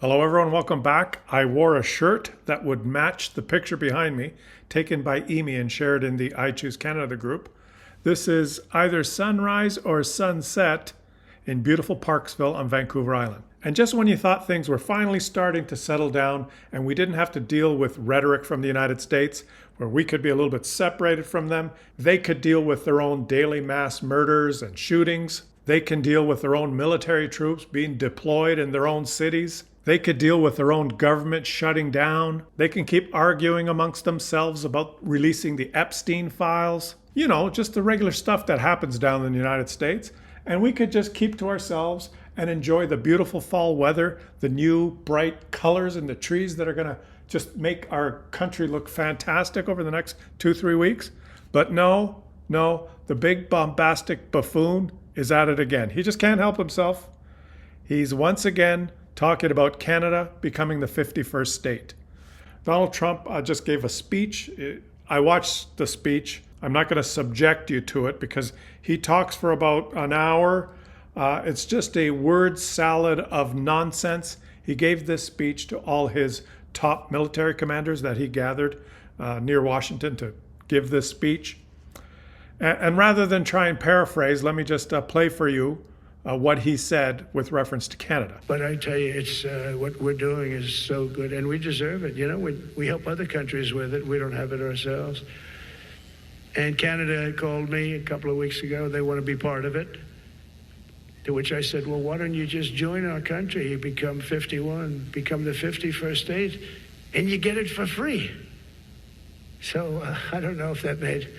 Hello everyone, welcome back. I wore a shirt that would match the picture behind me, taken by Amy and shared in the I Choose Canada group. This is either sunrise or sunset in beautiful Parksville on Vancouver Island. And just when you thought things were finally starting to settle down and we didn't have to deal with rhetoric from the United States, where we could be a little bit separated from them, they could deal with their own daily mass murders and shootings. They can deal with their own military troops being deployed in their own cities. They could deal with their own government shutting down. They can keep arguing amongst themselves about releasing the Epstein files. You know, just the regular stuff that happens down in the United States. And we could just keep to ourselves and enjoy the beautiful fall weather, the new bright colors in the trees that are going to just make our country look fantastic over the next 2-3 weeks. But no, the big bombastic buffoon is at it again. He just can't help himself. He's once again talking about Canada becoming the 51st state. Donald Trump just gave a speech. I watched the speech. I'm not going to subject you to it because he talks for about an hour. It's just a word salad of nonsense. He gave this speech to all his top military commanders that he gathered near Washington to give this speech. And rather than try and paraphrase, let me just play for you what he said with reference to Canada. But I tell you, it's what we're doing is so good, and we deserve it. You know, we help other countries with it. We don't have it ourselves. And Canada called me a couple of weeks ago. They want to be part of it. To which I said, well, why don't you just join our country? You become 51, become the 51st state, and you get it for free. So I don't know if that made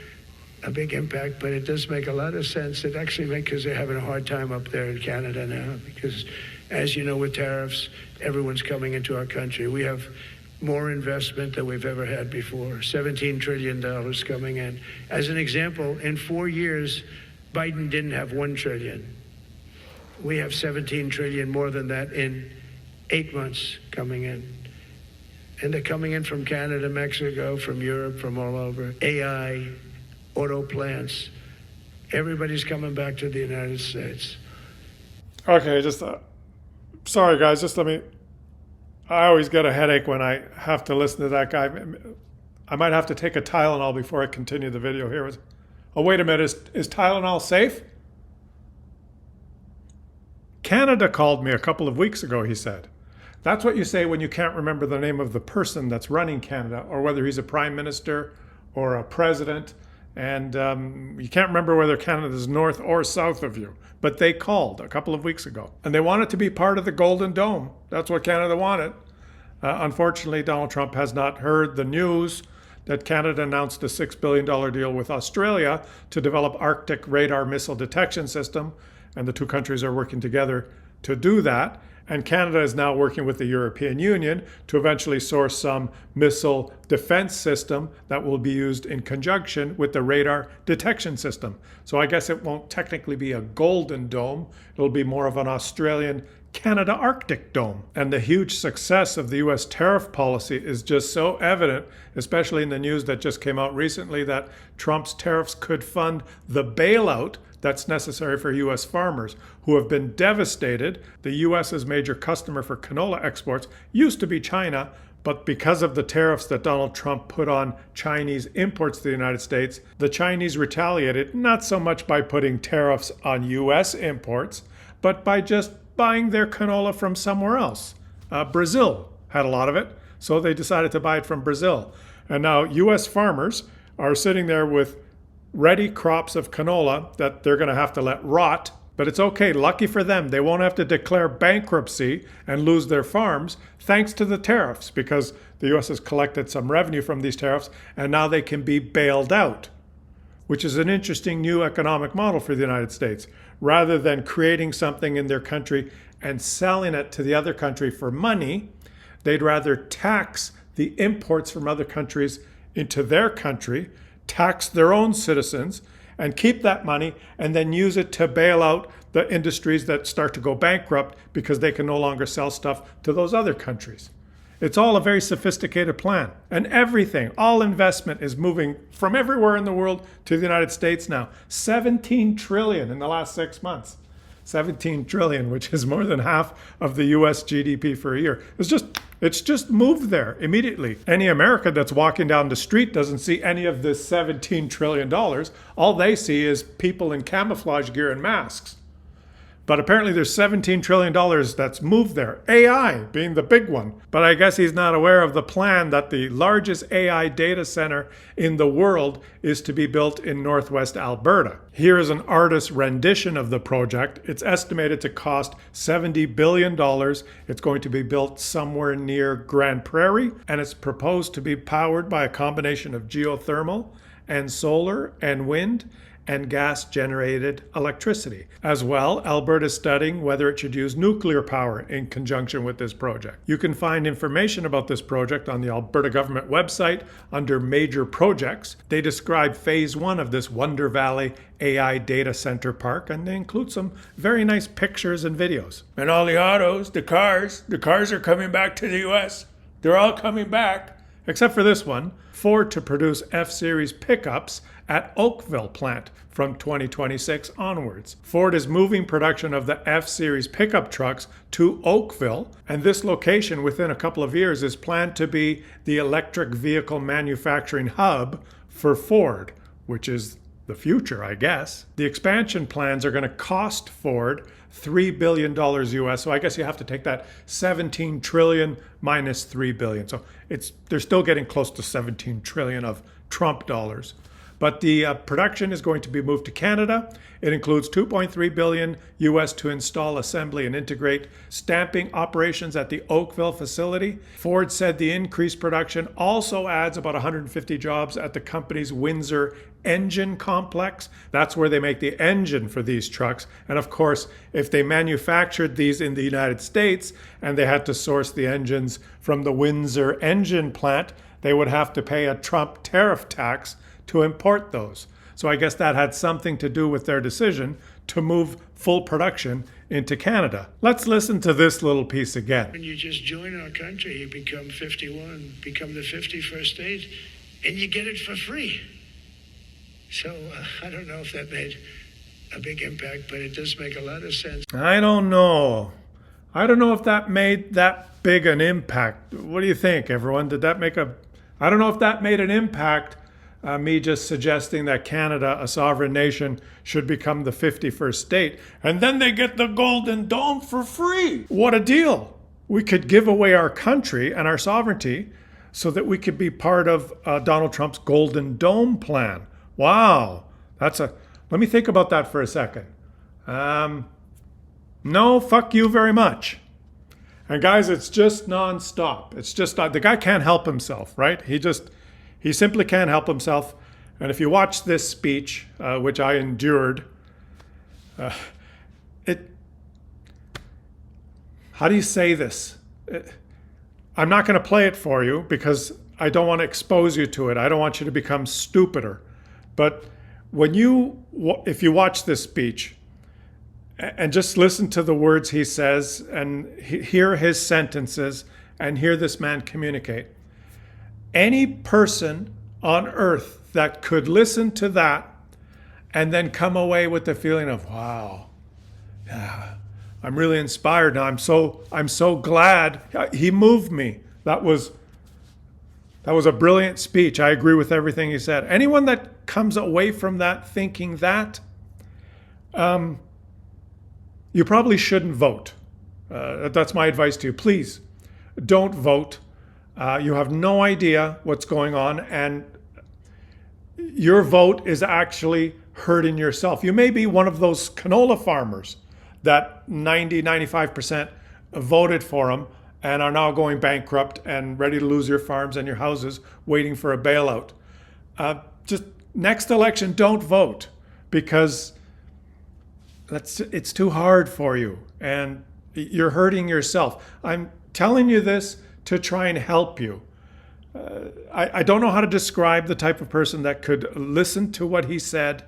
a big impact, but it does make a lot of sense. It actually makes, because they're having a hard time up there in Canada now, because as you know, with tariffs, everyone's coming into our country. We have more investment than we've ever had before, $17 trillion coming in. As an example, in 4 years, Biden didn't have $1 trillion. We have 17 trillion more than that in 8 months coming in. And they're coming in from Canada, Mexico, from Europe, from all over. AI, auto plants, everybody's coming back to the United States. Okay, just sorry guys, just let me, I always get a headache when I have to listen to that guy. I might have to take a Tylenol before I continue the video here. Oh, wait a minute, is Tylenol safe? Canada called me a couple of weeks ago, he said. That's what you say when you can't remember the name of the person that's running Canada, or whether he's a prime minister or a president. And you can't remember whether Canada is north or south of you. But they called a couple of weeks ago. And they wanted to be part of the Golden Dome. That's what Canada wanted. Unfortunately, Donald Trump has not heard the news that Canada announced a $6 billion deal with Australia to develop Arctic radar missile detection system. And the two countries are working together to do that. And Canada is now working with the European Union to eventually source some missile defense system that will be used in conjunction with the radar detection system. So I guess it won't technically be a Golden Dome. It'll be more of an Australian Canada Arctic Dome. And the huge success of the US tariff policy is just so evident, especially in the news that just came out recently, that Trump's tariffs could fund the bailout that's necessary for U.S. farmers who have been devastated. The U.S.'s major customer for canola exports used to be China, but because of the tariffs that Donald Trump put on Chinese imports to the United States, the Chinese retaliated not so much by putting tariffs on U.S. imports, but by just buying their canola from somewhere else. Brazil had a lot of it, so they decided to buy it from Brazil. And now U.S. farmers are sitting there with ready crops of canola that they're going to have to let rot, but it's okay. Lucky for them, they won't have to declare bankruptcy and lose their farms thanks to the tariffs, because the U.S. has collected some revenue from these tariffs and now they can be bailed out, which is an interesting new economic model for the United States. Rather than creating something in their country and selling it to the other country for money, they'd rather tax the imports from other countries into their country, tax their own citizens, and keep that money and then use it to bail out the industries that start to go bankrupt because they can no longer sell stuff to those other countries. It's all a very sophisticated plan. And everything, all investment is moving from everywhere in the world to the United States now. 17 trillion in the last 6 months. 17 trillion, which is more than half of the US GDP for a year. It's just moved there immediately. Any American that's walking down the street doesn't see any of this $17 trillion. All they see is people in camouflage gear and masks. But apparently there's $17 trillion that's moved there. AI being the big one. But I guess he's not aware of the plan that the largest AI data center in the world is to be built in Northwest Alberta. Here is an artist's rendition of the project. It's estimated to cost $70 billion. It's going to be built somewhere near Grand Prairie, and it's proposed to be powered by a combination of geothermal and solar and wind and gas-generated electricity. As well, Alberta is studying whether it should use nuclear power in conjunction with this project. You can find information about this project on the Alberta government website under Major Projects. They describe phase 1 of this Wonder Valley AI data center park, and they include some very nice pictures and videos. And all the autos, the cars are coming back to the US. They're all coming back. Except for this one, Ford to produce F-Series pickups at Oakville plant from 2026 onwards. Ford is moving production of the F-Series pickup trucks to Oakville, and this location within a couple of years is planned to be the electric vehicle manufacturing hub for Ford, which is the future, I guess. The expansion plans are going to cost Ford $3 billion US. So I guess you have to take that 17 trillion minus 3 billion. So they're still getting close to 17 trillion of Trump dollars. But the production is going to be moved to Canada. It includes $2.3 billion US to install, assembly, and integrate stamping operations at the Oakville facility. Ford said the increased production also adds about 150 jobs at the company's Windsor engine complex. That's where they make the engine for these trucks. And of course, if they manufactured these in the United States and they had to source the engines from the Windsor engine plant, they would have to pay a Trump tariff tax to import those. So I guess that had something to do with their decision to move full production into Canada. Let's listen to this little piece again. When you just join our country, you become 51, become the 51st state, and you get it for free. So I don't know if that made a big impact, but it does make a lot of sense. I don't know if that made that big an impact. What do you think, everyone? I don't know if that made an impact. Me just suggesting that Canada, a sovereign nation, should become the 51st state. And then they get the Golden Dome for free. What a deal. We could give away our country and our sovereignty so that we could be part of Donald Trump's Golden Dome plan. Wow. Let me think about that for a second. No, fuck you very much. And guys, it's just nonstop. It's just, the guy can't help himself, right? He simply can't help himself. And if you watch this speech, which I endured, how do you say this? I'm not going to play it for you because I don't want to expose you to it. I don't want you to become stupider. But if you watch this speech and just listen to the words he says and hear his sentences and hear this man communicate, any person on earth that could listen to that and then come away with the feeling of, wow, yeah, I'm really inspired now. I'm so glad he moved me. That was a brilliant speech. I agree with everything he said. Anyone that comes away from that thinking that, you probably shouldn't vote. That's my advice to you. Please don't vote. You have no idea what's going on, and your vote is actually hurting yourself. You may be one of those canola farmers that 95% voted for him and are now going bankrupt and ready to lose your farms and your houses waiting for a bailout. Just next election, don't vote because it's too hard for you and you're hurting yourself. I'm telling you this to try and help you. I don't know how to describe the type of person that could listen to what he said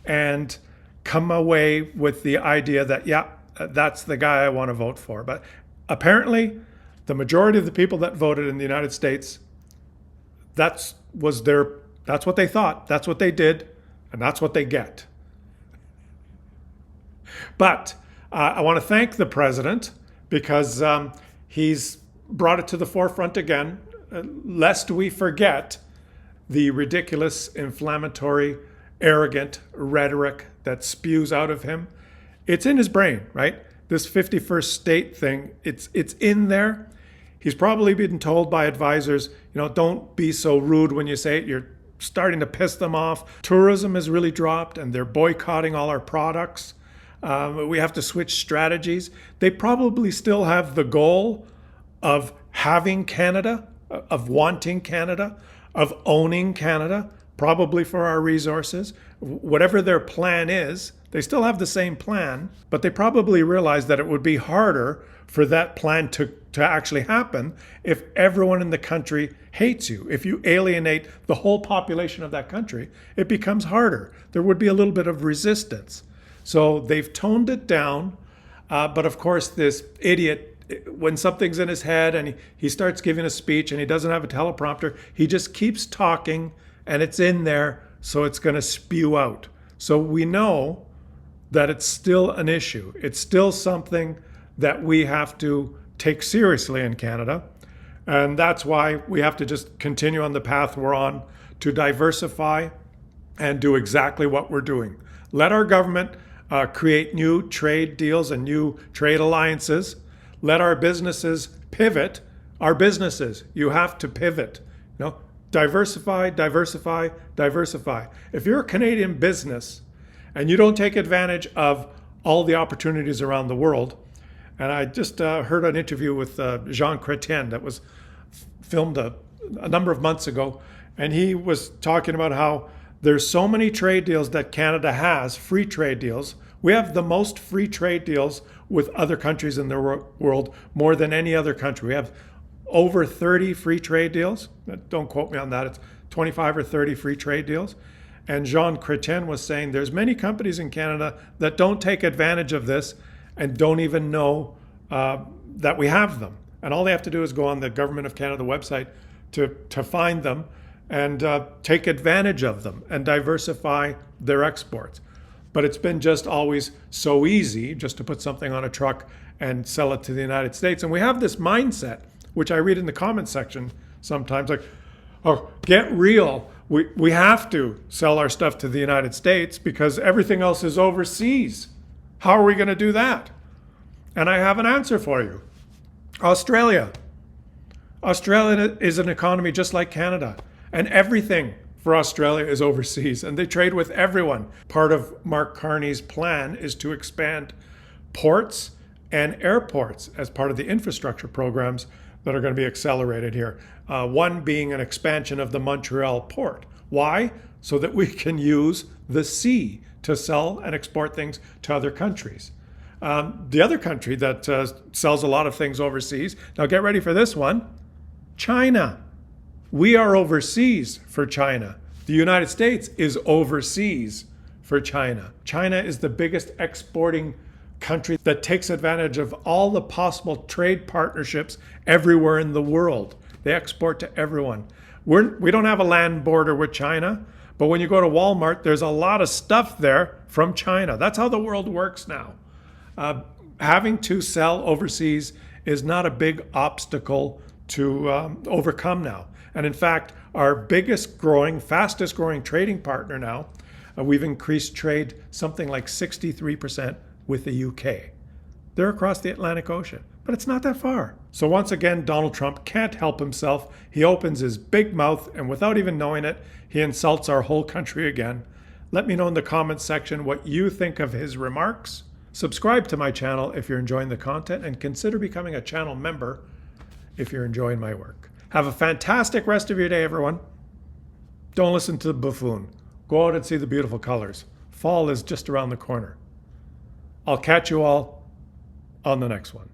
and come away with the idea that, yeah, that's the guy I want to vote for. But apparently, the majority of the people that voted in the United States, that's what they thought, that's what they did, and that's what they get. But I want to thank the president because he's brought it to the forefront again, lest we forget the ridiculous, inflammatory, arrogant rhetoric that spews out of him. It's in his brain, right? This 51st state thing, it's in there. He's probably been told by advisors, don't be so rude when you say it. You're starting to piss them off. Tourism has really dropped and they're boycotting all our products. We have to switch strategies. They probably still have the goal of having Canada, of wanting Canada, of owning Canada, probably for our resources. Whatever their plan is, they still have the same plan, but they probably realize that it would be harder for that plan to actually happen if everyone in the country hates you. If you alienate the whole population of that country, it becomes harder. There would be a little bit of resistance. So they've toned it down, but of course this idiot, when something's in his head and he starts giving a speech and he doesn't have a teleprompter, he just keeps talking and it's in there, so it's going to spew out. So we know that it's still an issue. It's still something that we have to take seriously in Canada. And that's why we have to just continue on the path we're on to diversify and do exactly what we're doing. Let our government create new trade deals and new trade alliances. Let our businesses pivot. Our businesses, you have to pivot. Diversify, diversify, diversify. If you're a Canadian business and you don't take advantage of all the opportunities around the world, and I just heard an interview with Jean Chrétien that was filmed a number of months ago, and he was talking about how there's so many trade deals that Canada has, free trade deals. We have the most free trade deals with other countries in the world, more than any other country. We have over 30 free trade deals. Don't quote me on that. It's 25 or 30 free trade deals. And Jean Chrétien was saying there's many companies in Canada that don't take advantage of this and don't even know that we have them. And all they have to do is go on the Government of Canada website to find them and take advantage of them and diversify their exports. But it's been just always so easy just to put something on a truck and sell it to the United States. And we have this mindset, which I read in the comments section sometimes, like, oh, get real. We have to sell our stuff to the United States because everything else is overseas. How are we going to do that? And I have an answer for you. Australia. Australia is an economy just like Canada, and everything for Australia is overseas, and they trade with everyone. Part of Mark Carney's plan is to expand ports and airports as part of the infrastructure programs that are going to be accelerated here. One being an expansion of the Montreal port. Why? So that we can use the sea to sell and export things to other countries. The other country that sells a lot of things overseas, now get ready for this one, China. We are overseas for China. The United States is overseas for China. China is the biggest exporting country that takes advantage of all the possible trade partnerships everywhere in the world. They export to everyone. We don't have a land border with China, but when you go to Walmart, there's a lot of stuff there from China. That's how the world works now. Having to sell overseas is not a big obstacle to overcome now. And in fact, our biggest growing, fastest growing trading partner now, we've increased trade something like 63% with the UK. They're across the Atlantic Ocean, but it's not that far. So once again, Donald Trump can't help himself. He opens his big mouth and without even knowing it, he insults our whole country again. Let me know in the comments section what you think of his remarks. Subscribe to my channel if you're enjoying the content and consider becoming a channel member if you're enjoying my work. Have a fantastic rest of your day, everyone. Don't listen to the buffoon. Go out and see the beautiful colors. Fall is just around the corner. I'll catch you all on the next one.